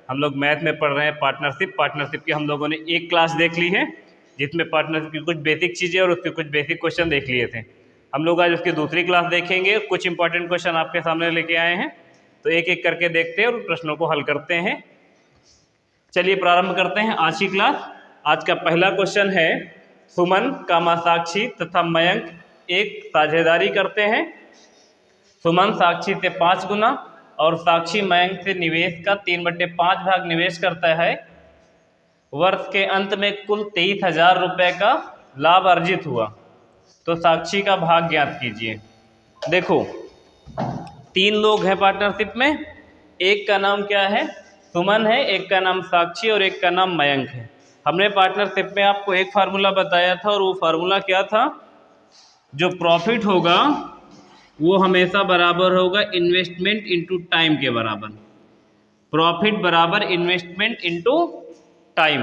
हम लोग मैथ में पढ़ रहे हैं पार्टनरशिप। पार्टनरशिप की हम लोगों ने एक क्लास देख ली है जिसमें पार्टनरशिप की कुछ बेसिक चीज़ें और उसके कुछ बेसिक क्वेश्चन देख लिए थे। हम लोग आज उसकी दूसरी क्लास देखेंगे। कुछ इंपॉर्टेंट क्वेश्चन आपके सामने लेके आए हैं, तो एक एक करके देखते हैं और प्रश्नों को हल करते हैं। चलिए प्रारंभ करते हैं आज की क्लास। आज का पहला क्वेश्चन है, सुमन साक्षी तथा मयंक एक साझेदारी करते हैं। सुमन साक्षी से 5 गुना और साक्षी मयंक से निवेश का 3/5 भाग निवेश करता है। वर्ष के अंत में कुल 23,000 रुपये का लाभ अर्जित हुआ, तो साक्षी का भाग ज्ञात कीजिए। देखो 3 लोग हैं पार्टनरशिप में, एक का नाम क्या है, सुमन है, एक का नाम साक्षी और एक का नाम मयंक है। हमने पार्टनरशिप में आपको एक फार्मूला बताया था और वो फार्मूला क्या था, जो प्रॉफिट होगा वो हमेशा बराबर होगा इन्वेस्टमेंट इनटू टाइम के बराबर। प्रॉफिट बराबर इन्वेस्टमेंट इनटू टाइम।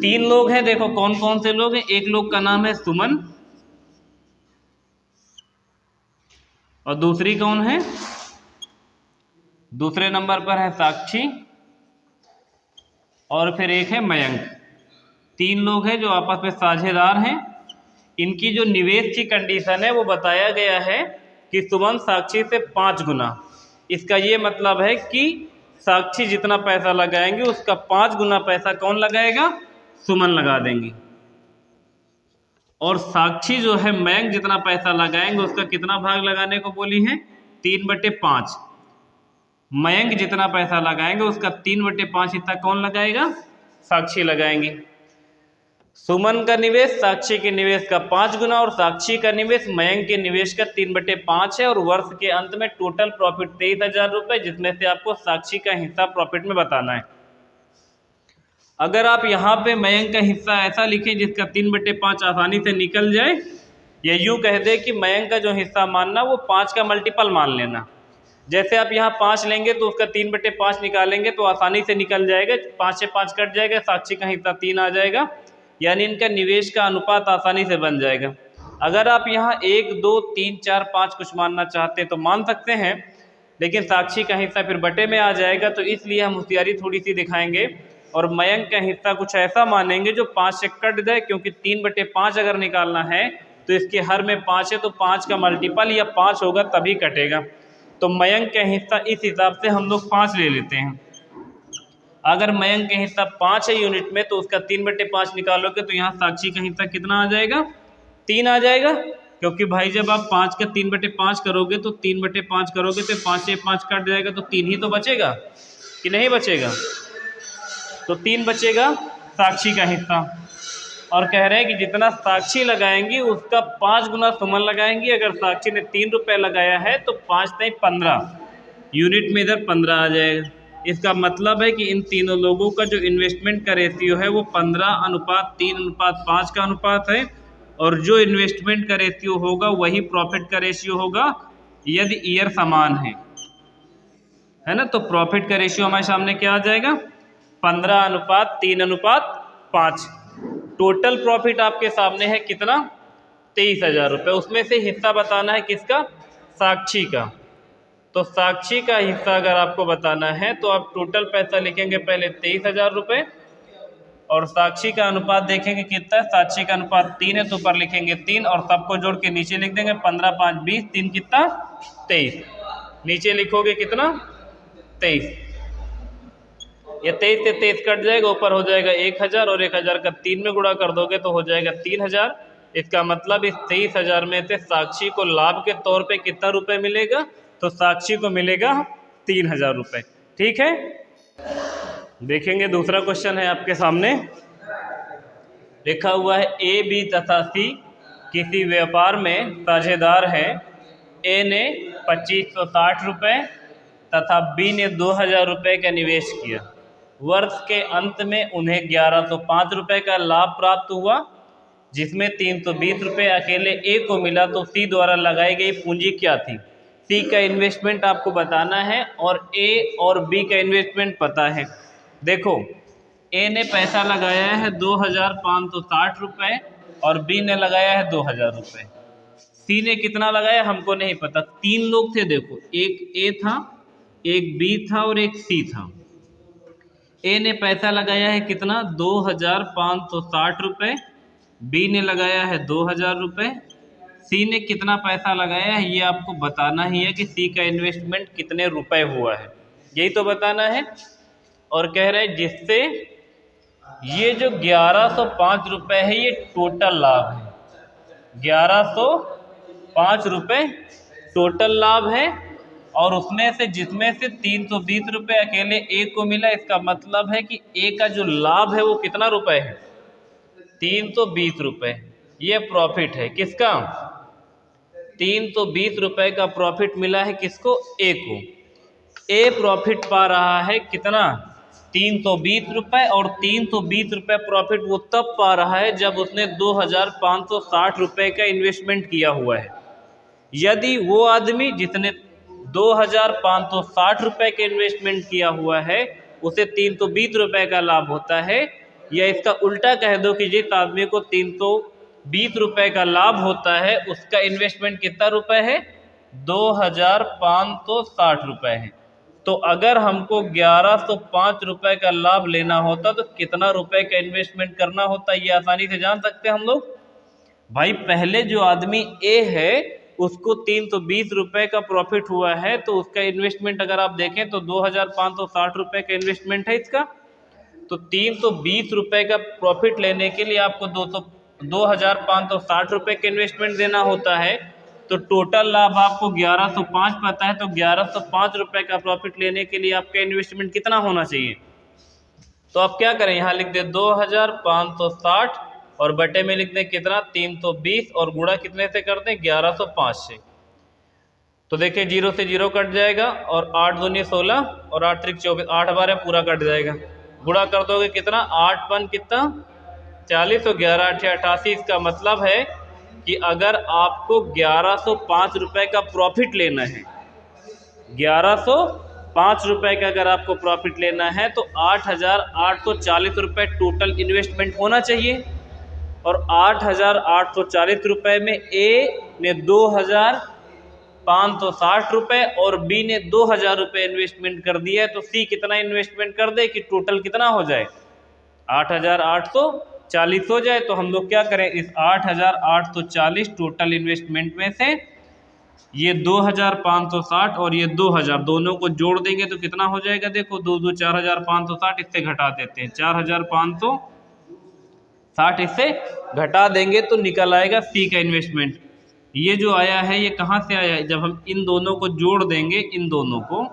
3 लोग हैं, देखो कौन कौन से लोग हैं। एक लोग का नाम है सुमन और दूसरी कौन है, दूसरे नंबर पर है साक्षी और फिर एक है मयंक। 3 लोग हैं जो आपस में साझेदार हैं। इनकी जो निवेश की कंडीशन है वो बताया गया है कि सुमन साक्षी से 5 गुना। इसका ये मतलब है कि साक्षी जितना पैसा लगाएंगे उसका 5 गुना पैसा कौन लगाएगा, सुमन लगा देंगी। और साक्षी जो है मयंक जितना पैसा लगाएंगे उसका कितना भाग लगाने को बोली है, 3/5। मयंक जितना पैसा लगाएंगे उसका 3/5 हिस्सा कौन लगाएगा, साक्षी लगाएंगी। सुमन का निवेश साक्षी के निवेश का 5 गुना और साक्षी का निवेश मयंक के निवेश का 3/5 है। और वर्ष के अंत में टोटल प्रॉफिट 23,000 रुपये, जिसमें से आपको साक्षी का हिस्सा प्रॉफिट में बताना है। अगर आप यहाँ पे मयंक का हिस्सा ऐसा लिखें जिसका 3/5 आसानी से निकल जाए, या यूँ कह दे कि मयंक का जो हिस्सा मानना वो 5 का मल्टीपल मान लेना। जैसे आप यहाँ 5 लेंगे तो उसका 3/5 निकालेंगे तो आसानी से निकल जाएगा, 5 से 5 कट जाएगा, साक्षी का हिस्सा 3 आ जाएगा, यानी इनका निवेश का अनुपात आसानी से बन जाएगा। अगर आप यहाँ 1, 2, 3, 4, 5 कुछ मानना चाहते हैं तो मान सकते हैं, लेकिन साक्षी का हिस्सा फिर बटे में आ जाएगा, तो इसलिए हम होशियारी थोड़ी सी दिखाएंगे और मयंक का हिस्सा कुछ ऐसा मानेंगे जो 5 से कट जाए, क्योंकि 3/5 अगर निकालना है तो इसके हर में 5 है, तो 5 का मल्टीपल या 5 होगा तभी कटेगा। तो मयंक का हिस्सा इस हिसाब से हम लोग 5 ले लेते हैं। अगर मयंक का हिस्सा 5 है यूनिट में तो उसका 3/5 निकालोगे तो यहाँ साक्षी का हिस्सा कितना आ जाएगा, 3 आ जाएगा। क्योंकि भाई जब आप 5 का 3/5 करोगे तो 3/5 करोगे तो 5 से 5 कट जाएगा, तो 3 ही तो बचेगा कि नहीं बचेगा, तो 3 बचेगा साक्षी का हिस्सा। और कह रहे हैं कि जितना साक्षी लगाएंगी उसका 5 गुना सुमन लगाएंगी। अगर साक्षी ने 3 रुपये लगाया है तो 5 नहीं 15 यूनिट में इधर 15 आ जाएगा। इसका मतलब है कि इन तीनों लोगों का जो इन्वेस्टमेंट का रेशियो है वो 15:3:5 का अनुपात है। और जो इन्वेस्टमेंट का रेशियो होगा वही प्रॉफिट का रेशियो होगा यदि ईयर समान है ना। तो प्रॉफिट का रेशियो हमारे सामने क्या आ जाएगा, 15:3:5। टोटल प्रॉफिट आपके सामने है कितना, 23,000 रुपये। उसमें से हिस्सा बताना है किसका, साक्षी का। तो साक्षी का हिस्सा अगर आपको बताना है तो आप टोटल पैसा लिखेंगे पहले 23,000 रुपये और साक्षी का अनुपात देखेंगे कितना है, साक्षी का अनुपात 3 है तो ऊपर लिखेंगे 3 और सबको जोड़ के नीचे लिख देंगे 15, 5, 20, 3 कितना 23। नीचे लिखोगे कितना 23। ये 23 से 23 कट जाएगा, ऊपर हो जाएगा 1,000 और 1,000 का 3 में गुणा कर दोगे तो हो जाएगा 3,000। इसका मतलब इस 23,000 में से साक्षी को लाभ के तौर पे कितना रुपए मिलेगा, तो साक्षी को मिलेगा 3,000 रुपये। ठीक है, देखेंगे दूसरा क्वेश्चन है आपके सामने। लिखा हुआ है ए, बी तथा सी किसी व्यापार में साझेदार हैं। ए ने 2,560 रुपये तथा बी ने 2,000 रुपये का निवेश किया। वर्ष के अंत में उन्हें 1,105 रुपये का लाभ प्राप्त हुआ, जिसमें 320 रुपये अकेले ए को मिला। तो सी द्वारा लगाई गई पूंजी क्या थी। सी का इन्वेस्टमेंट आपको बताना है और ए और बी का इन्वेस्टमेंट पता है। देखो ए ने पैसा लगाया है 2,560 रुपये और बी ने लगाया है 2,000 रुपये। सी ने कितना लगाया हमको नहीं पता। 3 लोग थे, देखो एक ए था, एक बी था और एक सी था। ए ने पैसा लगाया है कितना 2560 रुपये, बी ने लगाया है 2000 रुपये, सी ने कितना पैसा लगाया है ये आपको बताना ही है कि सी का इन्वेस्टमेंट कितने रुपए हुआ है, यही तो बताना है। और कह रहे हैं जिससे ये जो 1105 रुपये है ये टोटल लाभ है, 1105 रुपये टोटल लाभ है। और उसमें से जिसमें से 320 रुपये अकेले ए को मिला, इसका मतलब है कि ए का जो लाभ है वो कितना रुपए है 320 रुपये। ये प्रॉफिट है किसका 320 रुपये का प्रॉफिट मिला है किसको ए को। ए प्रॉफिट पा रहा है कितना 320 रुपये, और 320 रुपये प्रॉफिट वो तब पा रहा है जब उसने 2560 रुपये का इन्वेस्टमेंट किया हुआ है। यदि वो आदमी जिसने 2560 रुपये का इन्वेस्टमेंट किया हुआ है उसे 320 रुपये का लाभ होता है, या इसका उल्टा कह दो कि जिस आदमी को 320 रुपये का लाभ होता है उसका इन्वेस्टमेंट कितना रुपए है 2560 रुपये है। तो अगर हमको 1105 रुपये का लाभ लेना होता तो कितना रुपए का इन्वेस्टमेंट करना होता, ये आसानी से जान सकते हैं हम लोग। भाई पहले जो आदमी ए है उसको 320 रुपये का प्रॉफिट हुआ है, तो उसका इन्वेस्टमेंट अगर आप देखें तो 2560 रुपये का इन्वेस्टमेंट है इसका। तो 320 रुपये का प्रॉफिट लेने के लिए आपको 2560 रुपये का इन्वेस्टमेंट देना होता है। तो टोटल लाभ आपको 1105 पता है, तो 1105 रुपये का प्रॉफिट लेने के लिए आपका इन्वेस्टमेंट कितना होना चाहिए। तो आप क्या करें, यहाँ लिख दें 2560 और बटे में लिख दें कितना 320 और गुणा कितने से कर दें 1105 से। तो देखिए 0 से 0 कट जाएगा और 8 दूनी 16 और 8 त्रिक 24, 8 बार पूरा कट जाएगा। गुणा कर दोगे कितना 8 पन कितना 40 और 11 8 88। इसका मतलब है कि अगर आपको 1105 रुपये का प्रॉफिट लेना है, 1105 रुपये का अगर आपको प्रॉफिट लेना है तो 8840 रुपये टोटल इन्वेस्टमेंट होना चाहिए। और 8840 रुपये में ए ने 2560 रुपये और बी ने 2000 रुपये इन्वेस्टमेंट कर दिया है। तो सी कितना इन्वेस्टमेंट कर दे कि टोटल कितना हो जाए 8840 हो जाए। तो हम लोग क्या करें, इस 8840 टोटल इन्वेस्टमेंट में से ये 2560 और ये 2000 दोनों को जोड़ देंगे तो कितना हो जाएगा, देखो 2 2 4560, इससे घटा देते हैं 4560, इससे घटा देंगे तो निकल आएगा सी का इन्वेस्टमेंट। ये जो आया है ये कहाँ से आया है, जब हम इन दोनों को जोड़ देंगे, इन दोनों को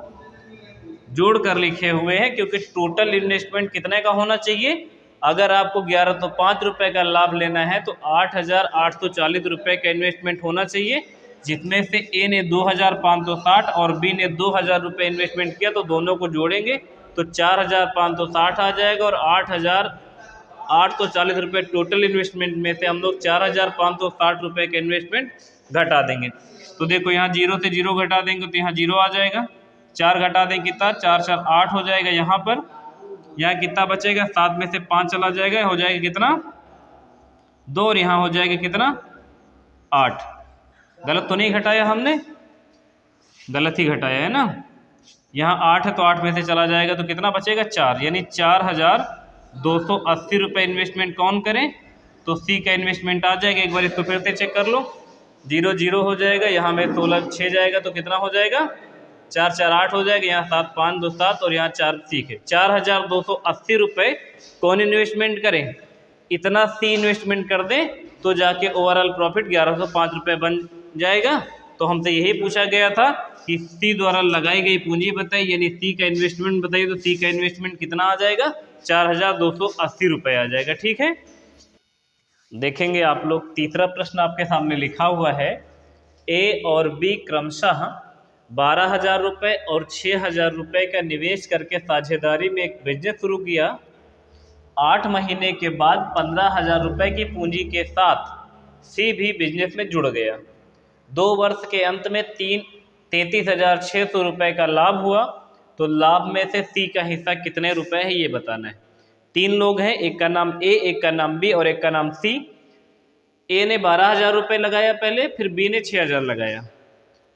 जोड़ कर लिखे हुए हैं, क्योंकि टोटल इन्वेस्टमेंट कितने का होना चाहिए। अगर आपको 1105 रुपये का लाभ लेना है तो 8840 रुपये का इन्वेस्टमेंट होना चाहिए, जिसमें से ए ने 2560 और बी ने 2000 रुपये इन्वेस्टमेंट किया। तो दोनों को जोड़ेंगे तो 4560 आ जाएगा और 8840 रुपये टोटल इन्वेस्टमेंट में से हम लोग 4560 रुपये का इन्वेस्टमेंट घटा देंगे। तो देखो यहाँ 0 से 0 घटा देंगे तो यहाँ 0 आ जाएगा, 4 घटा देंगे कितना 4 4 8 हो जाएगा। यहाँ पर यहाँ कितना बचेगा, 7 में से 5 चला जाएगा, हो जाएगा कितना 2 और यहाँ हो जाएगा कितना 8। गलत तो नहीं घटाया हमने, गलत ही घटाया है ना। यहाँ 8 है तो 8 में से चला जाएगा तो कितना बचेगा 4, यानी 4280 रुपये इन्वेस्टमेंट कौन करें, तो सी का इन्वेस्टमेंट आ जाएगा। एक बार इसको फिर से चेक कर लो, 0 0 हो जाएगा, यहाँ में 16 6 जाएगा तो कितना हो जाएगा 4 4 8 हो जाएगा, यहाँ 7 5 2 7 और यहाँ 4 सी है। 4280 रुपये कौन इन्वेस्टमेंट करें, इतना सी इन्वेस्टमेंट कर दें तो जाके ओवरऑल प्रॉफिट 1105 रुपये बन जाएगा। तो हमसे यही पूछा गया था कि सी द्वारा लगाई गई पूंजी बताइए, यानी सी का इन्वेस्टमेंट बताइए। तो सी का इन्वेस्टमेंट कितना आ जाएगा 4280 रुपये आ जाएगा। ठीक है, देखेंगे आप लोग तीसरा प्रश्न आपके सामने लिखा हुआ है, ए और बी क्रमशः 12,000 रुपये और 6,000 रुपये का निवेश करके साझेदारी में एक बिजनेस शुरू किया। 8 महीने के बाद 15,000 रुपये की पूंजी के साथ सी भी बिजनेस में जुड़ गया। 2 वर्ष के अंत में 33,600 रुपये का लाभ हुआ। तो लाभ में से सी का हिस्सा कितने रुपए है ये बताना है। 3 लोग हैं, एक का नाम ए, एक का नाम बी और एक का नाम सी। ए ने 12,000 रुपये लगाया पहले, फिर बी ने 6,000 लगाया,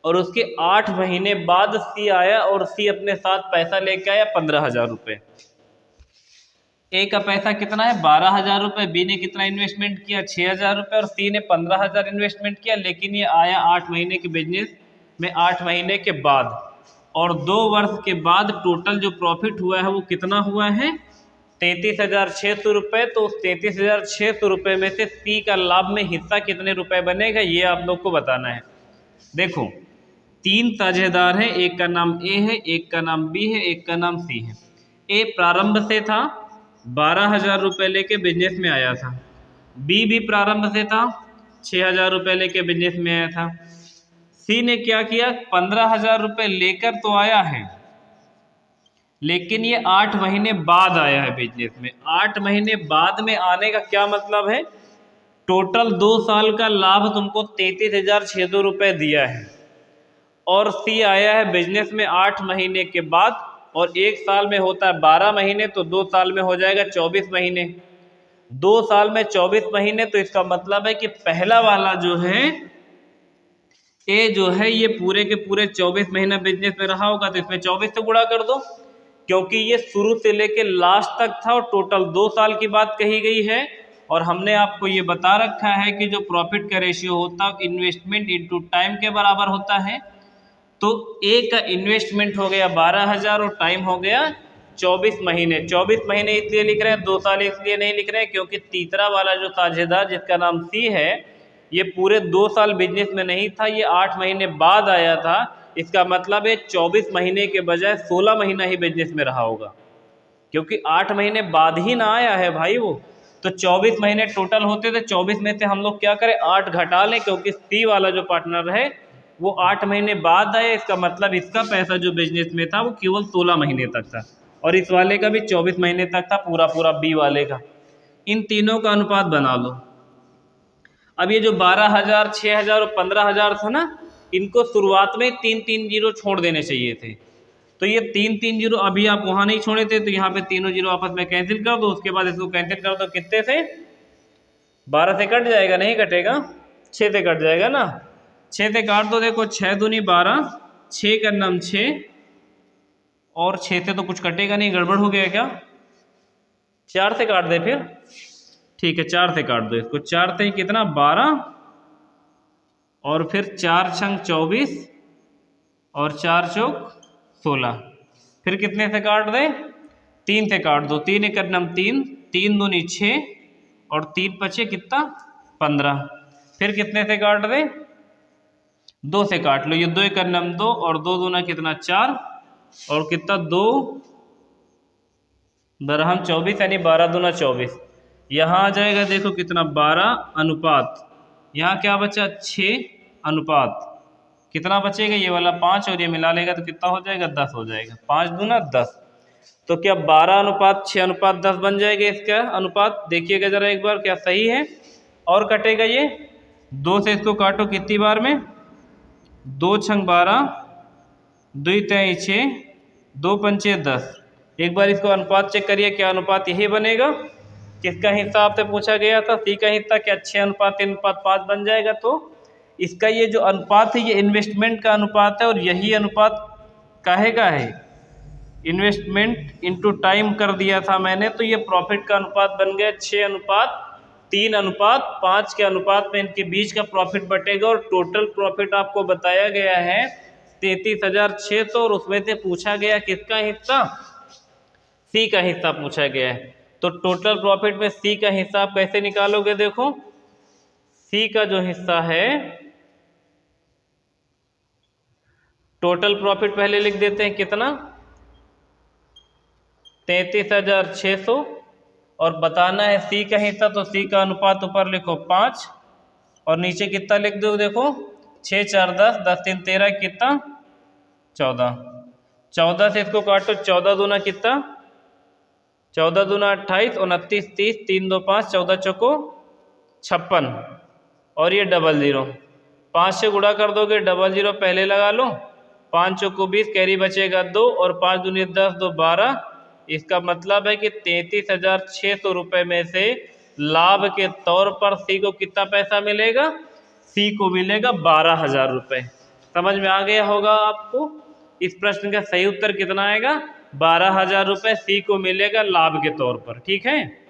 और उसके 8 महीने बाद सी आया और सी अपने साथ पैसा लेके आया 15,000 रुपये। ए का पैसा कितना है 12,000 रुपये, बी ने कितना इन्वेस्टमेंट किया 6,000 रुपये और सी ने 15,000 इन्वेस्टमेंट किया, लेकिन ये आया 8 महीने के बिजनेस में 8 महीने के बाद, और 2 वर्ष के बाद टोटल जो प्रॉफिट हुआ है वो कितना हुआ है 33,600 रुपये। तो उस 33,600 रुपये में से सी का लाभ में हिस्सा कितने रुपए बनेगा ये आप लोग को बताना है। देखो 3 साझेदार हैं, एक का नाम ए है, एक का नाम बी है, एक का नाम सी है। ए प्रारंभ से था 12,000 रुपये लेके बिजनेस में आया था, बी भी प्रारंभ से था 6,000 रुपये लेके बिजनेस में आया था, सी ने क्या किया 15,000 रुपये लेकर तो आया है, लेकिन ये 8 महीने बाद आया है बिजनेस में। 8 महीने बाद में आने का क्या मतलब है, टोटल 2 साल का लाभ तुमको 33,600 रुपये दिया है, और सी आया है बिजनेस में 8 महीने के बाद, और 1 साल में होता है 12 महीने, तो 2 साल में हो जाएगा 24 महीने। 2 साल में 24 महीने, तो इसका मतलब है कि पहला वाला जो है ए जो है ये पूरे के पूरे 24 महीना बिजनेस में रहा होगा, तो इसमें 24 से गुणा कर दो, क्योंकि ये शुरू से लेके लास्ट तक था और टोटल 2 साल की बात कही गई है। और हमने आपको ये बता रखा है कि जो प्रॉफिट का रेशियो होता है इन्वेस्टमेंट इनटू टाइम के बराबर होता है। तो ए का इन्वेस्टमेंट हो गया 12,000 और टाइम हो गया 24 महीने। 24 महीने इसलिए लिख रहे हैं, 2 साल इसलिए नहीं लिख रहे हैं क्योंकि तीसरा वाला जो साझेदार जिसका नाम सी है ये पूरे 2 साल बिजनेस में नहीं था, ये 8 महीने बाद आया था। इसका मतलब है 24 महीने के बजाय 16 महीना ही बिजनेस में रहा होगा, क्योंकि 8 महीने बाद ही ना आया है भाई वो। तो 24 महीने टोटल होते थे, 24 में से हम लोग क्या करें 8 घटा लें, क्योंकि सी वाला जो पार्टनर है वो 8 महीने बाद आया। इसका मतलब इसका पैसा जो बिजनेस में था वो केवल 16 महीने तक था, और इस वाले का भी 24 महीने तक था पूरा पूरा बी वाले का। इन तीनों का अनुपात बना लो। अब ये जो 12,000, 6,000 और 15,000 था ना, इनको शुरुआत में 3-3 जीरो छोड़ देने चाहिए थे। तो ये 3-3 जीरो अभी आप वहाँ नहीं छोड़े थे, तो यहाँ पे तीनों जीरो आपस में कैंसिल कर दो। उसके बाद इसको कैंसिल कर दो, कितने से 12 से कट जाएगा, नहीं कटेगा 6 से कट जाएगा ना, 6 से काट दो। देखो 6 दूनी 12, 6 का नाम 6, और 6 से तो कुछ कटेगा नहीं, गड़बड़ हो गया क्या, 4 से काट दे फिर, ठीक है 4 से काट दो इसको। 4 से कितना 12, और फिर 4 छंग 24, और 4 चौक 16, फिर कितने से काट दे 3 से काट दो। 3 एक नम 3, 3 दूनी 6, और 3 पचे कितना 15, फिर कितने से काट दे 2 से काट लो। ये 2 एक नम 2, और 2 दूना कितना 4, और कितना 2 बरहम 24, यानी 12 दूना 24। यहाँ आ जाएगा देखो कितना 12 अनुपात, यहाँ क्या बचा 6 अनुपात, कितना बचेगा ये वाला 5, और ये मिला लेगा तो कितना हो जाएगा 10 हो जाएगा, 5 दूना 10। तो क्या 12 अनुपात 6 अनुपात 10 बन जाएगा इसका अनुपात। देखिएगा जरा एक बार क्या सही है, और कटेगा ये 2 से इसको काटो कितनी बार में, 2 छंग 12, 2 तेई 6, 2 पंचे 10। एक बार इसको अनुपात चेक करिए, क्या अनुपात यही बनेगा, किसका हिस्सा आपसे पूछा गया था, सी का हिस्सा, क्या 6 अनुपात 3 अनुपात 5 बन जाएगा। तो इसका ये जो अनुपात है ये इन्वेस्टमेंट का अनुपात है, और यही अनुपात काहे का है, इन्वेस्टमेंट इनटू टाइम कर दिया था मैंने, तो ये प्रॉफिट का अनुपात बन गया 6 अनुपात 3 अनुपात 5 के अनुपात में इनके बीच का प्रॉफिट बटेगा। और टोटल प्रॉफिट आपको बताया गया है 33,600, और उसमें से पूछा गया किसका हिस्सा, सी का हिस्सा पूछा गया है। तो टोटल प्रॉफिट में सी का हिस्सा आप कैसे निकालोगे, देखो सी का जो हिस्सा है, टोटल प्रॉफिट पहले लिख देते हैं कितना 33,600, और बताना है सी का हिस्सा, तो सी का अनुपात ऊपर लिखो 5, और नीचे कितना लिख दो, देखो 6 4 10, 10 3 13, कितना 14, 14 से इसको काटो, 14 दूना कितना 14 दूना 28, 29 30, 3 2 5, 14 चौको 56, और ये डबल ज़ीरो 5 से गुणा कर दोगे, डबल ज़ीरो पहले लगा लो, 5 चौको 20, कैरी बचेगा 2, और 5 दूनी 10, 2 12। इसका मतलब है कि 33,600 रुपये में से लाभ के तौर पर सी को कितना पैसा मिलेगा, सी को मिलेगा 12,000 रुपये। समझ में आ गया होगा आपको। इस प्रश्न का सही उत्तर कितना आएगा 12,000 रुपये सी को मिलेगा लाभ के तौर पर। ठीक है,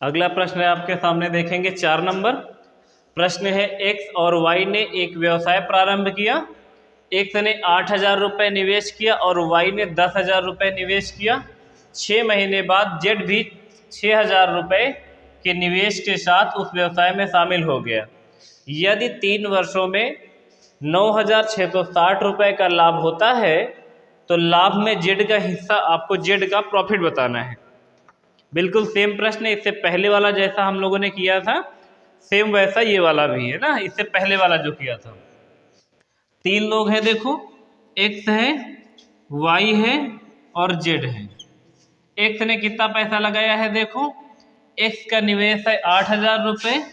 अगला प्रश्न है आपके सामने, देखेंगे 4 नंबर प्रश्न है। एक्स और वाई ने एक व्यवसाय प्रारंभ किया। एक्स ने 8,000 रुपये निवेश किया और वाई ने 10,000 रुपये निवेश किया। 6 महीने बाद जेड भी 6,000 रुपये के निवेश के साथ उस व्यवसाय में शामिल हो गया। यदि 3 वर्षों में 9,660 रुपये का लाभ होता है तो लाभ में जेड का हिस्सा, आपको जेड का प्रॉफिट बताना है। बिल्कुल सेम प्रश्न है, इससे पहले वाला जैसा हम लोगों ने किया था सेम वैसा ये वाला भी है ना, इससे पहले वाला जो किया था। 3 लोग हैं, देखो एक्स है, वाई है और जेड है। एक्स ने कितना पैसा लगाया है, देखो एक्स का निवेश है 8,000 रुपये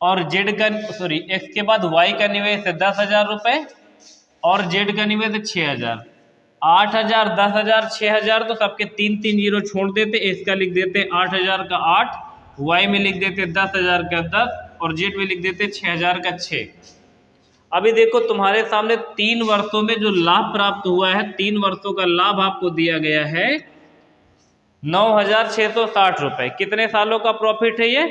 और जेड का एक्स के बाद वाई का निवेश है 10,000 रुपये और जेड का निवेश है 6,000। 8,000, 10,000, 6,000 तो सबके 3 जीरो छोड़ देते, एक्स का लिख देते 8,000 का 8, वाई में लिख देते 10,000 का 10 और जेड में लिख देते 6,000 का 6। अभी देखो तुम्हारे सामने 3 वर्षों में जो लाभ प्राप्त हुआ है, 3 वर्षों का लाभ आपको दिया गया है 9,660 रुपये। कितने सालों का प्रॉफिट है ये?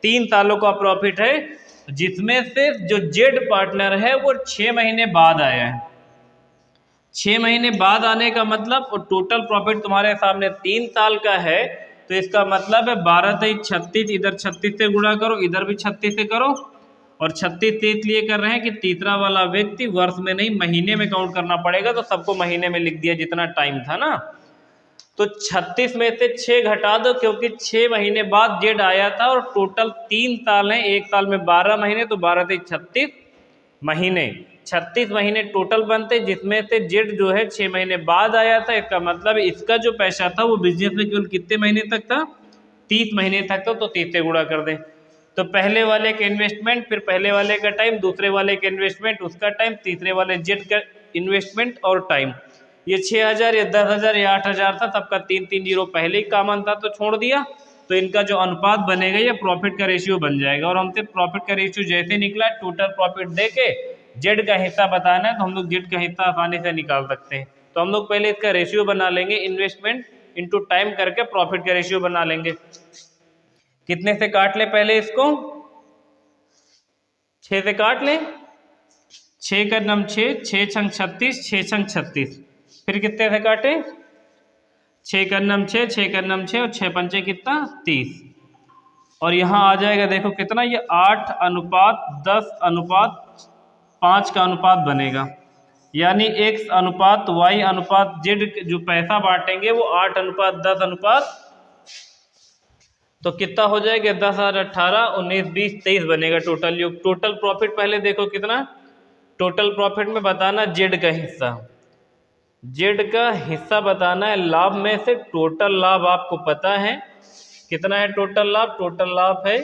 3 सालों का प्रॉफिट है, जिसमें से जो जेड पार्टनर है वो 6 महीने बाद आया है। 6 महीने बाद आने का मतलब, और टोटल प्रॉफिट तुम्हारे सामने 3 साल का है, तो इसका मतलब है 12 3 36, इधर 36 से गुणा करो, इधर भी 36 से करो, और 36 से इसलिए कर रहे हैं कि तीसरा वाला व्यक्ति वर्ष में नहीं महीने में काउंट करना पड़ेगा, तो सबको महीने में लिख दिया जितना टाइम था ना। तो 36 में से 6 घटा दो, क्योंकि 6 महीने बाद जेड आया था और टोटल 3 साल हैं, एक साल में 12 महीने, तो 12 से 36 महीने, 36 महीने टोटल बनते, जिसमें से जेड जो है 6 महीने बाद आया था। इसका मतलब इसका जो पैसा था वो बिजनेस में केवल कितने महीने तक था? 30 महीने तक था, तो 30 से गुणा कर दें। तो पहले वाले के इन्वेस्टमेंट, फिर पहले वाले का टाइम, दूसरे वाले के इन्वेस्टमेंट उसका टाइम, तीसरे वाले जेड का इन्वेस्टमेंट और टाइम। ये 6,000, ये 10,000, ये 8,000 था, सबका 3 जीरो पहले ही कॉमन था तो छोड़ दिया। तो इनका जो अनुपात बनेगा ये प्रॉफिट का रेशियो बन जाएगा, और हमसे प्रॉफिट का रेशियो जैसे निकला टोटल प्रॉफिट दे के जेड का हिस्सा बताना है, तो हम लोग जेड का हिस्सा आसानी से निकाल सकते हैं। तो हम लोग पहले इसका रेशियो बना लेंगे, इन्वेस्टमेंट इनटू टाइम करके प्रॉफिट का रेशियो बना लेंगे। कितने से काट ले पहले इसको? 6 से काट ले, 6 का नम 6, 6 छंग 36, 6 छंग 36। फिर कितने से काटे? 6 का नम 6, 6 का नम 6 और 6 पंचे कितना? 30। और यहाँ आ जाएगा देखो कितना, ये 8:10:5 का अनुपात बनेगा, यानी x अनुपात y अनुपात z जो पैसा बांटेंगे वो 8:10:, तो कितना हो जाएगा? 10, 18, 19, 20, 23 बनेगा टोटल योग। टोटल प्रॉफिट पहले देखो कितना, टोटल प्रॉफिट में बताना जेड का हिस्सा, जेड का हिस्सा बताना है लाभ में से। टोटल लाभ आपको पता है कितना है टोटल लाभ? टोटल लाभ है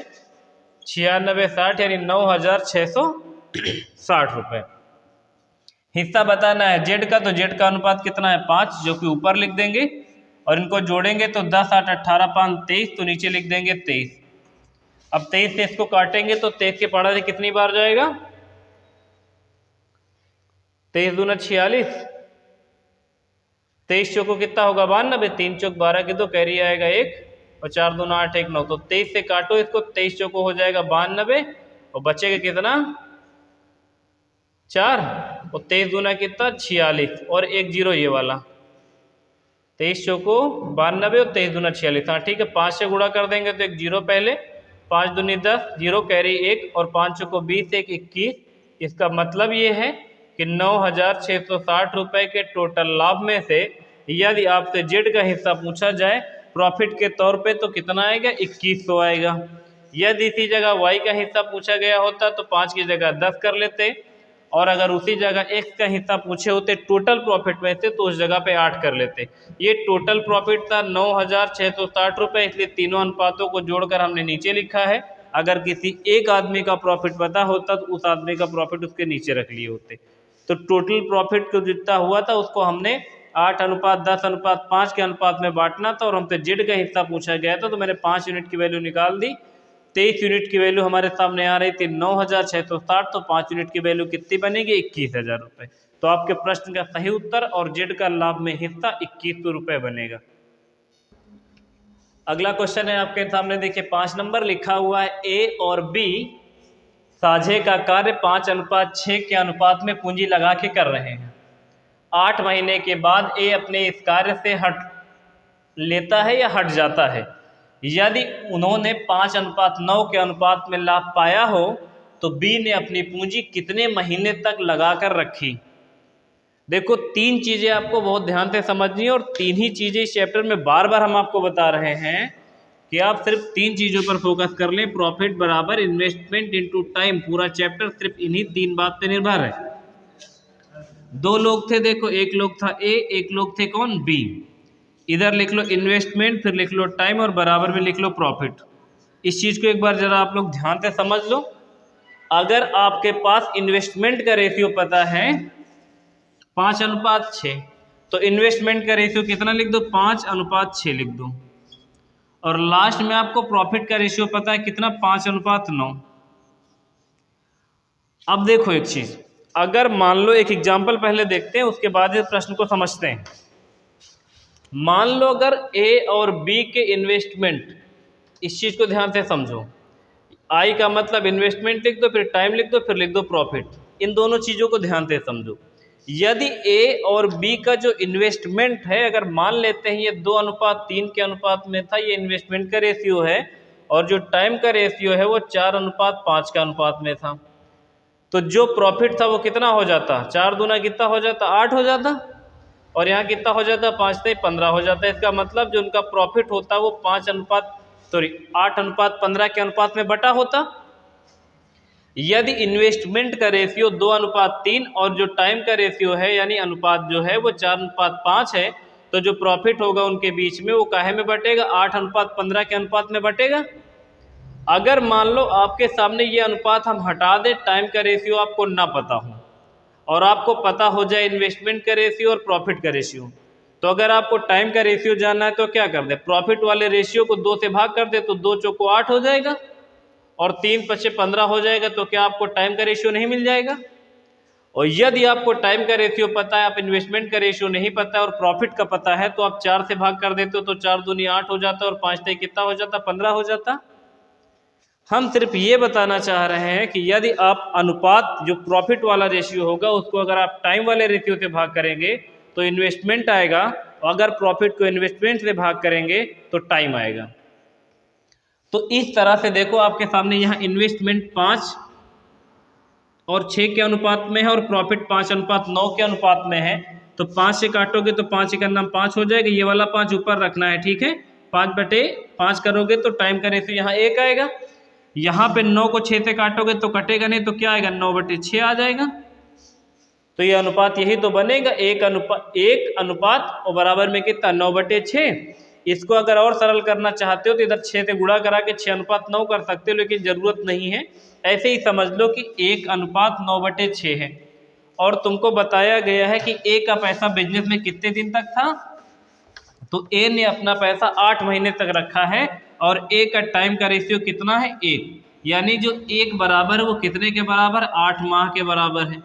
9660, यानी 9,660 रुपये। हिस्सा बताना है जेड का, तो जेड का अनुपात कितना है? 5, जो कि ऊपर लिख देंगे, और इनको जोड़ेंगे तो 10, 8, 18, 5, 23, तो नीचे लिख देंगे 23। अब 23 से इसको काटेंगे तो 23 के पढ़ा से कितनी बार जाएगा? 23 दूना 46, 23 चौको कितना होगा? 92, 3 चौक 12 के 2, कैरी आएगा 1, और 4 दूना 8, 1 9। तो 23 से काटो इसको, 23 चौको हो जाएगा 92, और बचेगा कितना? 4, और 23 दूना कितना? 46, और 1 जीरो ये वाला। 23 चौको 92 और 23 दूना 46। हाँ ठीक है, 5 से गुणा कर देंगे तो 1 जीरो पहले, 5 दूनी 10, जीरो कैरी 1, और 5 चौको 20, 1 21। इसका मतलब ये है कि 9,660 रुपये के टोटल लाभ में से यदि आपसे जेड का हिस्सा पूछा जाए प्रॉफिट के तौर पे तो कितना आएगा? 2100 आएगा। यदि इसी जगह वाई का हिस्सा पूछा गया होता तो 5 की जगह 10 कर लेते, और अगर उसी जगह एक्स का हिस्सा पूछे होते टोटल प्रॉफिट में से तो उस जगह पे 8 कर लेते। ये टोटल प्रॉफिट था 9,660 रुपये, इसलिए तीनों अनुपातों को जोड़कर हमने नीचे लिखा है। अगर किसी एक आदमी का प्रॉफिट पता होता तो उस आदमी का प्रॉफिट उसके नीचे रख लिए होते। तो टोटल प्रॉफिट को जितना हुआ था उसको हमने 8:10:5 के अनुपात में बांटना था, और हमसे जेड का हिस्सा पूछा गया था, तो मैंने 5 यूनिट की वैल्यू निकाल दी। 23 यूनिट की वैल्यू हमारे सामने आ रही थी 9,660, तो 5 यूनिट की वैल्यू कितनी बनेगी? 21,000 रुपये। तो आपके प्रश्न का सही उत्तर और जेड का लाभ में हिस्सा 2100 रुपये बनेगा। अगला क्वेश्चन है आपके सामने, देखिए 5 नंबर लिखा हुआ है, ए और बी साझे का कार्य 5:6 के अनुपात में पूंजी लगा के कर रहे हैं। 8 महीने के बाद ए अपने इस कार्य से हट लेता है या हट जाता है। यदि उन्होंने 5:9 के अनुपात में लाभ पाया हो तो बी ने अपनी पूंजी कितने महीने तक लगा कर रखी। देखो 3 चीज़ें आपको बहुत ध्यान से समझनी है और 3 ही चीज़ें इस चैप्टर में बार बार हम आपको बता रहे हैं कि आप सिर्फ 3 चीज़ों पर फोकस कर लें। प्रॉफिट बराबर इन्वेस्टमेंट इनटू टाइम, पूरा चैप्टर सिर्फ इन्हीं 3 बात पे निर्भर है। 2 लोग थे, देखो एक लोग था ए, एक लोग थे कौन, बी। इधर लिख लो इन्वेस्टमेंट, फिर लिख लो टाइम और बराबर में लिख लो प्रॉफिट। इस चीज़ को एक बार ज़रा आप लोग ध्यान से समझ लो। अगर आपके पास इन्वेस्टमेंट का रेशियो पता है 5:6, तो इन्वेस्टमेंट का रेशियो कितना लिख दो, 5:6 लिख दो। और लास्ट में आपको प्रॉफिट का रेशियो पता है कितना, 5:9। अब देखो एक चीज़, अगर मान लो एक एग्जाम्पल पहले देखते हैं, उसके बाद इस प्रश्न को समझते हैं। मान लो अगर ए और बी के इन्वेस्टमेंट, इस चीज़ को ध्यान से समझो, आई का मतलब इन्वेस्टमेंट लिख दो, फिर टाइम लिख दो, फिर लिख दो प्रॉफिट। इन दोनों चीज़ों को ध्यान से समझो। यदि ए और बी का जो इन्वेस्टमेंट है, अगर मान लेते हैं ये 2:3 के अनुपात में था, ये इन्वेस्टमेंट का रेशियो है, और जो टाइम का रेशियो है वो 4:5 के अनुपात में था, तो जो प्रॉफिट था वो कितना हो जाता, 4 दूना कितना हो जाता, 8 हो जाता, और यहाँ कितना हो जाता, 5 से 15 हो जाता है। इसका मतलब जो उनका प्रॉफिट होता वो 8:15 के अनुपात में बटा होता। यदि इन्वेस्टमेंट का रेशियो 2:3 और जो टाइम का रेशियो है यानी अनुपात जो है वो 4:5 है, तो जो प्रॉफिट होगा उनके बीच में वो काहे में बटेगा, 8:15 के अनुपात में बटेगा। अगर मान लो आपके सामने ये अनुपात हम हटा दें, टाइम का रेशियो आपको ना पता हो और आपको पता हो जाए इन्वेस्टमेंट का रेशियो और प्रॉफिट का रेशियो, तो अगर आपको टाइम का रेशियो जानना है तो क्या कर दे, प्रॉफिट वाले रेशियो को 2 से भाग कर दे, तो 2 चौको 8 हो जाएगा और 3 पचे 15 हो जाएगा। तो क्या आपको टाइम का रेशियो नहीं मिल जाएगा। और यदि आपको टाइम का रेशियो पता है, आप इन्वेस्टमेंट का रेशियो नहीं पता है और प्रॉफिट का पता है, तो आप 4 से भाग कर देते हो, तो 4 दूनी 8 हो जाता और 5 से कितना हो जाता, 15 हो जाता। हम सिर्फ ये बताना चाह रहे हैं कि यदि आप अनुपात जो प्रॉफिट वाला रेशियो होगा उसको अगर आप टाइम वाले रेशियो से भाग करेंगे तो इन्वेस्टमेंट आएगा, और अगर प्रॉफिट को इन्वेस्टमेंट से भाग करेंगे तो टाइम आएगा। तो इस तरह से देखो आपके सामने यहाँ इन्वेस्टमेंट 5 और 6 के अनुपात में है और प्रॉफिट 5:9 के अनुपात में है। तो 5 से काटोगे तो 5 का नाम 5 हो जाएगा, ये वाला 5 ऊपर रखना है, ठीक है। 5/5 करोगे तो टाइम का रेशियो यहाँ 1 आएगा। यहाँ पे 9 को 6 से काटोगे तो कटेगा नहीं, तो क्या आएगा, 9/6 आ जाएगा। तो ये अनुपात यही तो बनेगा, 1 अनुपात और बराबर में कितना, 9/6। इसको अगर और सरल करना चाहते हो तो इधर 6 से गुणा करा के 6:9 कर सकते हो, लेकिन ज़रूरत नहीं है। ऐसे ही समझ लो कि 1:9/6 है और तुमको बताया गया है कि ए का पैसा बिजनेस में कितने दिन तक था, तो ए ने अपना पैसा 8 महीने तक रखा है और ए का टाइम का रेशियो कितना है, 1, यानी जो 1 बराबर है वो कितने के बराबर, 8 माह के बराबर है।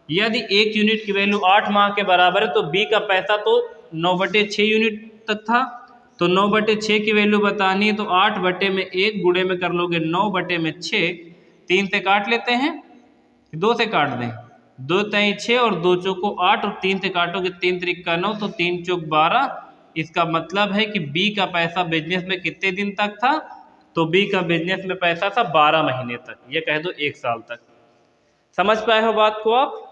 यदि 1 यूनिट की वैल्यू 8 माह के बराबर है तो बी का पैसा तो 9/6 यूनिट तक था, तो 9/6 की वैल्यू बतानी है, तो 8/1 गुणे में कर लोगे 9/6, 3 से काट लेते हैं, 2 से काट दें, 2 3 6 और 2 चौको 8 और 3 से काटोगे 3 3 का 9, तो 3 चौक 12। इसका मतलब है कि बी का पैसा बिजनेस में कितने दिन तक था, तो बी का बिजनेस में पैसा था 12 महीने तक, ये कह दो 1 साल तक। समझ पाए हो बात को आप?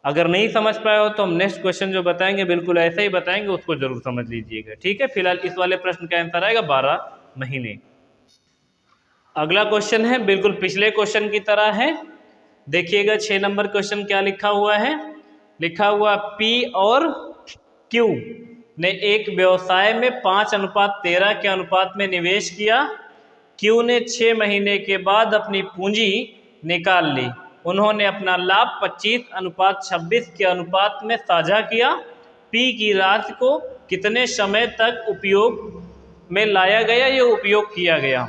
अगर नहीं समझ पाए हो तो हम नेक्स्ट क्वेश्चन जो बताएंगे बिल्कुल ऐसा ही बताएंगे, उसको जरूर समझ लीजिएगा, ठीक है। फिलहाल इस वाले प्रश्न का आंसर आएगा 12 महीने। अगला क्वेश्चन है बिल्कुल पिछले क्वेश्चन की तरह है, देखिएगा 6 नंबर क्वेश्चन क्या लिखा हुआ है। लिखा हुआ पी और क्यू ने एक व्यवसाय में 5:13 के अनुपात में निवेश किया। क्यू ने 6 महीने के बाद अपनी पूंजी निकाल ली। उन्होंने अपना लाभ 25:26 के अनुपात में साझा किया। पी की राशि को कितने समय तक उपयोग में लाया गया, ये उपयोग किया गया।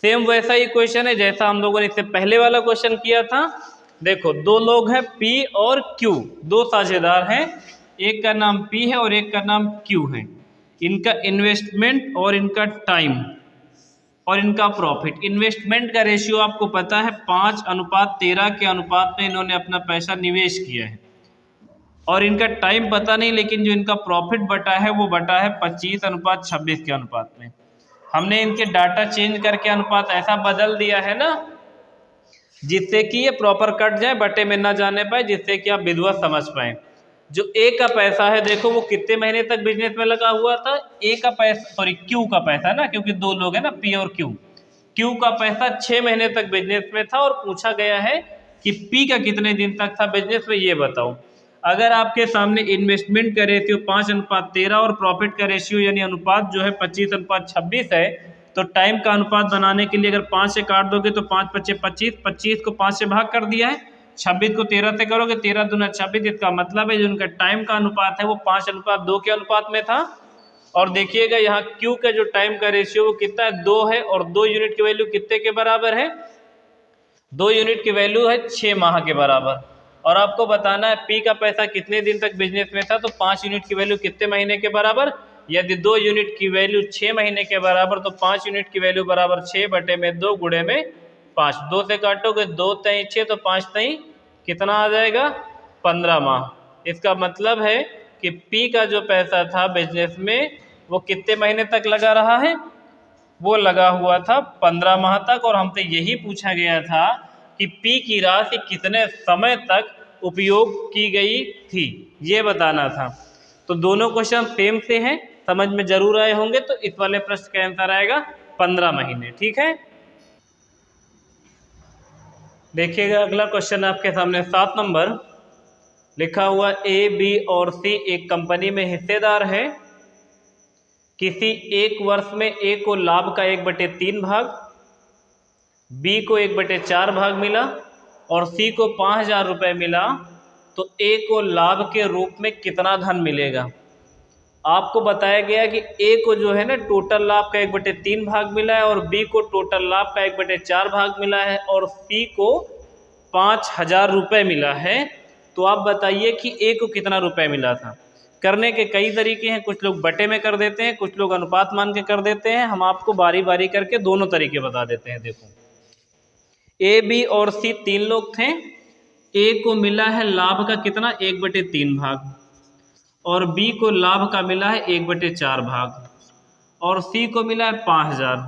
सेम वैसा ही क्वेश्चन है जैसा हम लोगों ने इससे पहले वाला क्वेश्चन किया था। देखो दो लोग हैं P और Q, दो साझेदार हैं, एक का नाम P है और एक का नाम Q है। इनका इन्वेस्टमेंट और इनका टाइम और इनका प्रॉफिट, इन्वेस्टमेंट का रेशियो आपको पता है 5:13 के अनुपात में इन्होंने अपना पैसा निवेश किया है, और इनका टाइम पता नहीं, लेकिन जो इनका प्रॉफिट बटा है वो बटा है 25:26 के अनुपात में। हमने इनके डाटा चेंज करके अनुपात ऐसा बदल दिया है ना, जिससे कि ये प्रॉपर कट जाए, बटे में ना जाने पाए, जिससे कि आप विधिवत समझ पाए। जो ए का पैसा है देखो वो कितने महीने तक बिजनेस में लगा हुआ था, ए का पैसा सॉरी क्यू का पैसा ना, क्योंकि दो लोग हैं ना पी और क्यू। क्यू का पैसा 6 महीने तक बिजनेस में था, और पूछा गया है कि पी का कितने दिन तक था बिजनेस में, ये बताओ। अगर आपके सामने इन्वेस्टमेंट का रेशियो 5:13 और प्रॉफिट का रेशियो यानी अनुपात जो है 25:26 है, तो टाइम का अनुपात बनाने के लिए अगर 5 से काट दोगे तो 5×5 = 25, 25 को 5 से भाग कर दिया है, 26 को 13 से करोगे, 13 दूना 26। इसका मतलब है जो उनका टाइम का अनुपात है वो 5:2 के अनुपात में था। और देखिएगा यहाँ Q का जो टाइम का रेशियो वो कितना है, 2 है, और 2 यूनिट की वैल्यू कितने के बराबर है, 2 यूनिट की वैल्यू है 6 माह के बराबर। और आपको बताना है P का पैसा कितने दिन तक बिजनेस में था, तो 5 यूनिट की वैल्यू कितने महीने के बराबर, यदि 2 यूनिट की वैल्यू 6 महीने के बराबर, तो 5 यूनिट की वैल्यू बराबर 6/2 गुणे में 5, 2 से काटोगे 2 × 6 तो 5 × कितना आ जाएगा, 15 माह। इसका मतलब है कि P का जो पैसा था बिजनेस में वो कितने महीने तक लगा रहा है, वो लगा हुआ था 15 माह तक। और हमसे यही पूछा गया था कि P की राशि कितने समय तक उपयोग की गई थी, ये बताना था। तो दोनों क्वेश्चन सेम से हैं, समझ में जरूर आए होंगे। तो इस वाले प्रश्न का आंसर आएगा 15 महीने। ठीक है, देखिएगा अगला क्वेश्चन आपके सामने 7 नंबर लिखा हुआ, A, B और C एक कंपनी में हिस्सेदार है। किसी एक वर्ष में A को लाभ का 1/3 भाग, B को 1/4 भाग मिला और C को 5,000 रुपये मिला, तो A को लाभ के रूप में कितना धन मिलेगा। आपको बताया गया कि A को जो है ना टोटल लाभ का 1/3 भाग मिला है, और B को टोटल लाभ का 1/4 भाग मिला है, और C को 5,000 रुपये मिला है। तो आप बताइए कि A को कितना रुपए मिला था। करने के कई तरीके हैं, कुछ लोग बटे में कर देते हैं, कुछ लोग अनुपात मान के कर देते हैं। हम आपको बारी बारी करके दोनों तरीके बता देते हैं। देखो A, B और C 3 लोग थे। A को मिला है लाभ का कितना, 1/3 भाग, और B को लाभ का मिला है 1/4 भाग, और C को मिला है 5,000।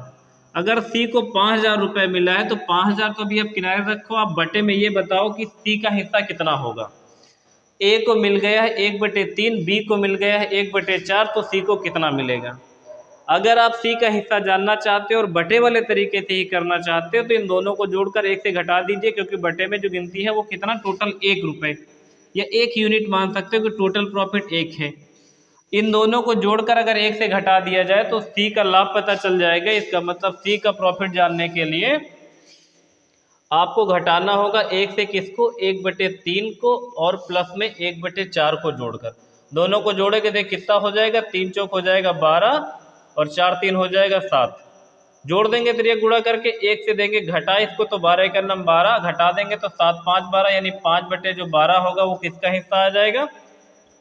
अगर C को 5,000 रुपये मिला है तो 5,000 तो भी आप किनारे रखो, आप बटे में ये बताओ कि C का हिस्सा कितना होगा। A को मिल गया है 1/3, B को मिल गया है 1/4, तो C को कितना मिलेगा। अगर आप C का हिस्सा जानना चाहते हो और बटे वाले तरीके से ही करना चाहते हो, तो इन दोनों को जोड़कर 1 से घटा दीजिए, क्योंकि बटे में जो गिनती है वो कितना, टोटल 1 रुपये या 1 यूनिट मान सकते हो कि टोटल प्रॉफिट 1 है। इन दोनों को जोड़कर अगर 1 से घटा दिया जाए तो C का लाभ पता चल जाएगा। इसका मतलब C का प्रॉफिट जानने के लिए आपको घटाना होगा 1 से किसको, 1/3 को, और प्लस में 1/4 को जोड़कर। दोनों को जोड़ेंगे देख कितना हो जाएगा, 3 चौक हो जाएगा 12 और 4 3 हो जाएगा 7। जोड़ देंगे तो ये गुणा करके 1 से देंगे घटा इसको, तो 12 का नाम 12, घटा देंगे तो 7 5 12, यानी 5/12 होगा वो किसका हिस्सा आ जाएगा,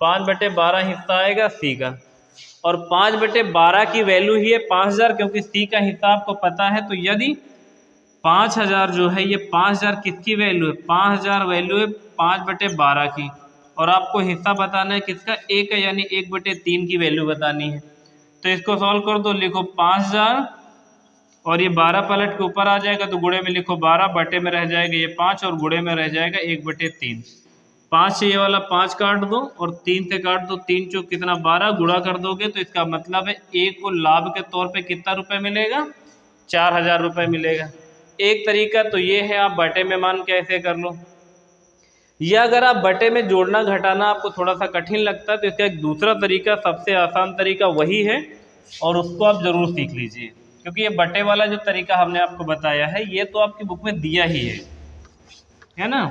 5/12 हिस्सा आएगा C का। और 5/12 की वैल्यू ही है 5,000, क्योंकि C का हिस्सा आपको पता है। तो यदि 5,000 जो है ये 5,000 किसकी वैल्यू है, 5,000 वैल्यू है 5/12 की, और आपको हिस्सा बताना है किसका, A का, यानी 1/3 की वैल्यू बतानी है। तो इसको सॉल्व कर दो, लिखो 5,000 और ये 12 पलट के ऊपर आ जाएगा, तो गुणे में लिखो 12, बटे में रह जाएगा ये 5 और गुणे में रह जाएगा 1/3। 5 से ये वाला 5 काट दो और 3 से काट दो, 3 चौक कितना 12, गुणा कर दोगे तो इसका मतलब है A को लाभ के तौर पे कितना रुपए मिलेगा, 4,000 रुपये मिलेगा। एक तरीका तो ये है, आप बटे में मान के ऐसे कर लो, या अगर आप बटे में जोड़ना घटाना आपको थोड़ा सा कठिन लगता है तो इसका एक दूसरा तरीका, सबसे आसान तरीका वही है, और उसको आप ज़रूर सीख लीजिए, क्योंकि ये बटे वाला जो तरीका हमने आपको बताया है ये तो आपकी बुक में दिया ही है ना।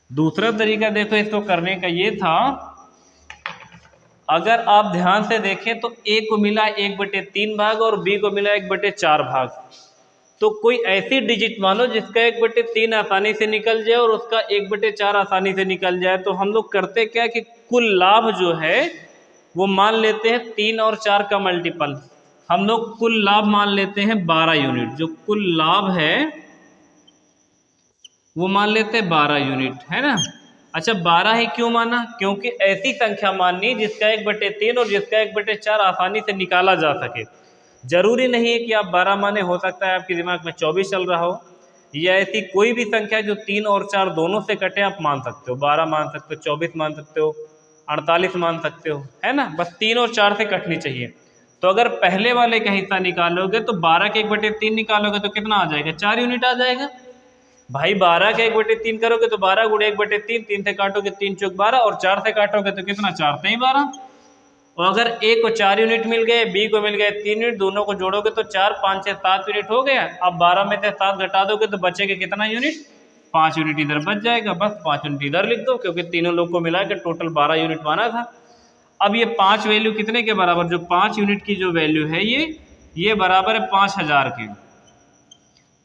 दूसरा तरीका देखो इसको करने का ये था, अगर आप ध्यान से देखें तो A को मिला 1/3 भाग और B को मिला 1/4 भाग। तो कोई ऐसी डिजिट मानो जिसका 1/3 आसानी से निकल जाए और उसका 1/4 आसानी से निकल जाए। तो हम लोग करते क्या कि कुल लाभ जो है वो मान लेते हैं 3 और 4 का मल्टीपल। हम लोग कुल लाभ मान लेते हैं 12 यूनिट। जो कुल लाभ है वो मान लेते हैं 12 यूनिट, है ना। अच्छा 12 ही क्यों माना? क्योंकि ऐसी संख्या माननी जिसका 1/3 और जिसका 1/4 आसानी से निकाला जा सके। जरूरी नहीं है कि आप 12 माने, हो सकता है आपके दिमाग में 24 चल रहा हो, या ऐसी कोई भी संख्या जो 3 और 4 दोनों से कटे आप मान सकते हो। 12 मान सकते हो, 24 मान सकते हो, 48 मान सकते हो, है ना। बस 3 और 4 से कटनी चाहिए। तो अगर पहले वाले का हिस्सा निकालोगे तो 12 के 1/3 निकालोगे तो कितना आ जाएगा? 4 यूनिट आ जाएगा भाई। 12 का 1/3 करोगे तो 12 गुणे 1/3, 3 से काटोगे 3 चौक 12, और 4 से काटोगे तो कितना? 4 से ही 12। और अगर ए को 4 यूनिट मिल गए, बी को मिल गए 3 यूनिट, दोनों को जोड़ोगे तो 4, 5 से 7 यूनिट हो गया। अब 12 में से 7 घटा दोगे तो बचेगा कितना यूनिट? 5 यूनिट इधर बच जाएगा। बस 5 यूनिट इधर लिख दो, क्योंकि तीनों लोग को मिला के टोटल 12 यूनिट माना था। अब ये 5 वैल्यू कितने के बराबर? जो 5 यूनिट की जो वैल्यू है ये बराबर है 5000 के।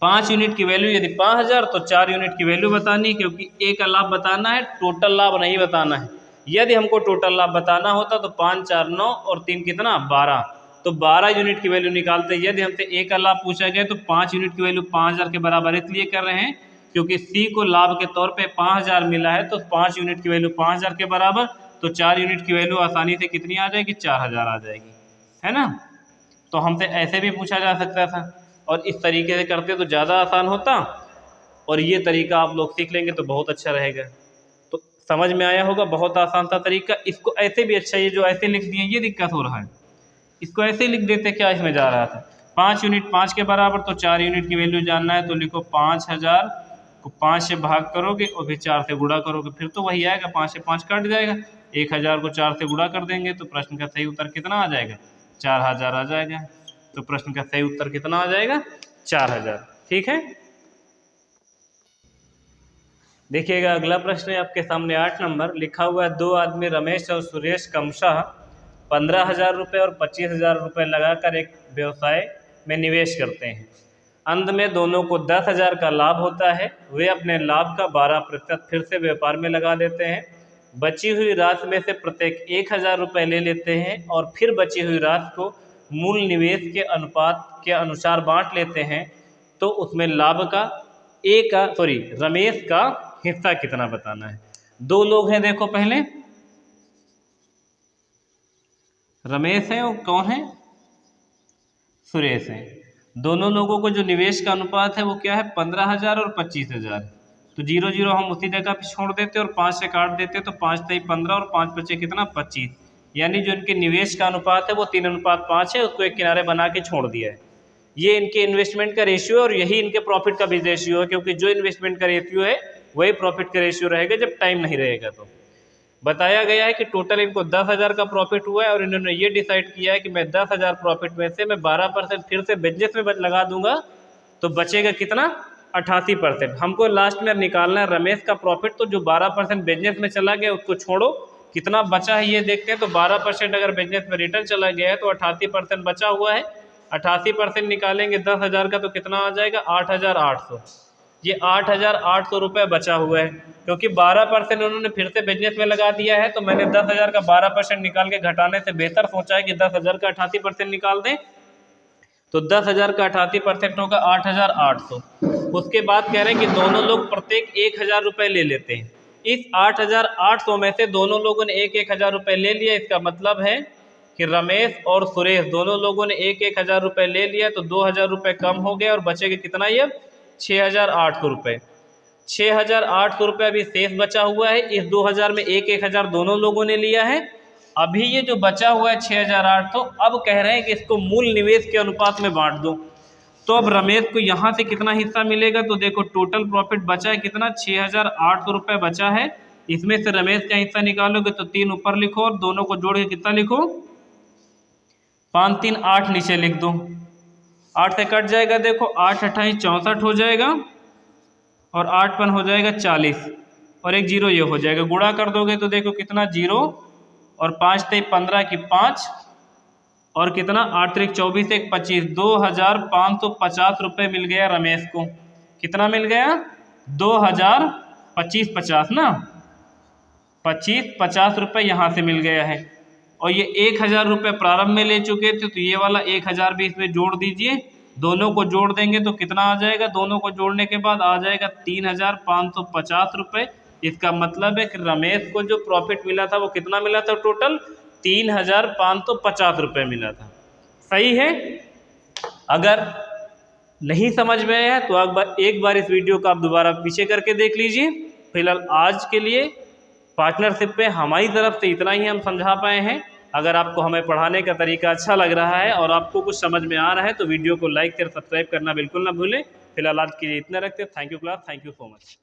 5 यूनिट की वैल्यू यदि 5000 तो 4 यूनिट की वैल्यू बतानी, क्योंकि ए का लाभ बताना है, टोटल लाभ नहीं बताना है। यदि हमको टोटल लाभ बताना होता तो 5 4 9 और 3 कितना? 12। तो 12 यूनिट की वैल्यू निकालते। यदि हमसे ए का लाभ पूछा गया तो 5 यूनिट की वैल्यू 5000 के बराबर इसलिए कर रहे हैं क्योंकि सी को लाभ के तौर पे 5000 मिला है, तो 5 यूनिट की वैल्यू 5000 के बराबर, तो 4 यूनिट की वैल्यू आसानी से कितनी आ जाएगी? 4000 आ जाएगी, है ना। तो हमसे ऐसे भी पूछा जा सकता था, और इस तरीके से करते तो ज़्यादा आसान होता, और ये तरीका आप लोग सीख लेंगे तो बहुत अच्छा रहेगा। तो समझ में आया होगा, बहुत आसान था तरीका। इसको ऐसे भी अच्छा, ये जो ऐसे लिख दिए ये दिक्कत हो रहा है, इसको ऐसे लिख देते, क्या इसमें जा रहा था? 5 यूनिट 5 के बराबर, तो 4 यूनिट की वैल्यू जानना है तो लिखो 5000 को 5 से भाग करोगे और फिर 4 से गुणा करोगे, फिर तो वही आएगा, 5 से 5 कट जाएगा। 1000 को 4 से गुणा कर देंगे तो प्रश्न का सही उत्तर कितना आ जाएगा? 4000 आ जाएगा। तो प्रश्न का सही उत्तर कितना आ जाएगा? 4000। ठीक है, देखिएगा अगला प्रश्न है आपके सामने 8 नंबर। लिखा हुआ है 2 आदमी रमेश और सुरेश क्रमशः 15,000 रुपये और 25,000 रुपये लगाकर एक व्यवसाय में निवेश करते हैं। अंत में दोनों को 10,000 का लाभ होता है। वे अपने लाभ का 12% फिर से व्यापार में लगा देते हैं। बची हुई राशि में से प्रत्येक 1,000 रुपये ले लेते हैं और फिर बची हुई राशि को मूल निवेश के अनुपात के अनुसार बांट लेते हैं। तो उसमें लाभ का रमेश का हिस्सा कितना बताना है। 2 लोग हैं, देखो पहले रमेश है और कौन है? सुरेश है। दोनों लोगों को जो निवेश का अनुपात है वो क्या है? 15,000 और 25,000। तो 0 0 हम उसी जगह पे छोड़ देते और 5 से काट देते, तो 5 से 15 और 5 बचे कितना? 25। यानी जो इनके निवेश का अनुपात है वो 3:5 है, उसको एक किनारे बना के छोड़ दिया है। ये इनके इन्वेस्टमेंट का रेशियो है और यही इनके प्रॉफिट का भी रेशियो है, क्योंकि जो इन्वेस्टमेंट का रेशियो है वही प्रॉफिट का रेशियो रहेगा जब टाइम नहीं रहेगा। तो बताया गया है कि टोटल इनको 10,000 का प्रॉफिट हुआ है और इन्होंने ये डिसाइड किया है कि मैं 10,000 प्रॉफिट में से मैं 12% फिर से बिजनेस में लगा दूंगा, तो बचेगा कितना? 88%। हमको लास्ट में निकालना है रमेश का प्रॉफिट। तो जो 12% बिजनेस में चला गया उसको छोड़ो, कितना बचा है ये देखते हैं। तो 12% अगर बिजनेस में रिटर्न चला गया है तो 88% बचा हुआ है। 88% निकालेंगे 10,000 का तो कितना आ जाएगा? 8,800। ये 8,800 रुपये बचा हुआ है, क्योंकि 12% उन्होंने फिर से बिजनेस में लगा दिया है। तो मैंने 10,000 का 12% निकाल के घटाने से बेहतर सोचा है कि 10,000 का 88% निकाल दें। तो 10,000 का 88% होगा 8,800। उसके बाद कह रहे हैं कि दोनों लोग प्रत्येक 1,000 रुपये ले लेते हैं। इस 8,800 में से दोनों लोगों ने 1,000 रुपये ले लिया। इसका मतलब है कि रमेश और सुरेश दोनों लोगों ने 1,000 रुपये ले लिया, तो 2,000 रुपये कम हो गए और बचेगा कितना? ये 6,800 रुपये। 6,800 रुपये अभी शेष बचा हुआ है। इस 2,000 में 1,000 दोनों लोगों ने लिया है। अभी ये जो बचा हुआ है 6,800, अब कह रहे हैं कि इसको मूल निवेश के अनुपात में बांट दो। तो अब रमेश को यहाँ से कितना हिस्सा मिलेगा? तो देखो टोटल प्रॉफिट बचा है कितना? 6,800 रुपये बचा है। इसमें से रमेश का हिस्सा निकालोगे तो 3 ऊपर लिखो और दोनों को जोड़ के कितना लिखो? 5 3 8 नीचे लिख दो। 8 से कट जाएगा, देखो 8 28 64 हो जाएगा और 8 पन हो जाएगा 40 और एक 0 ये हो जाएगा। गुणा कर दोगे तो देखो कितना? 0 और 5 3 15 की 5 और कितना 8 त्रिक 24 एक 25, 2550 रुपये मिल गया रमेश को। कितना मिल गया? 2025 ना, 25 रुपये यहाँ से मिल गया है। और ये 1000 रुपये प्रारंभ में ले चुके थे, तो ये वाला 1000 भी इसमें जोड़ दीजिए। दोनों को जोड़ देंगे तो कितना आ जाएगा? दोनों को जोड़ने के बाद आ जाएगा 3550 रुपये। इसका मतलब है कि रमेश को जो प्रॉफिट मिला था वो कितना मिला था? टोटल 3550 रुपये मिला था। सही है। अगर नहीं समझ में आया तो एक बार इस वीडियो को आप दोबारा पीछे करके देख लीजिए। फिलहाल आज के लिए पार्टनरशिप पे हमारी तरफ से इतना ही हम समझा पाए हैं। अगर आपको हमें पढ़ाने का तरीका अच्छा लग रहा है और आपको कुछ समझ में आ रहा है तो वीडियो को लाइक कर सब्सक्राइब करना बिल्कुल ना भूलें। फिलहाल आज के लिए इतना रखते हैं। Thank you class, thank you so much.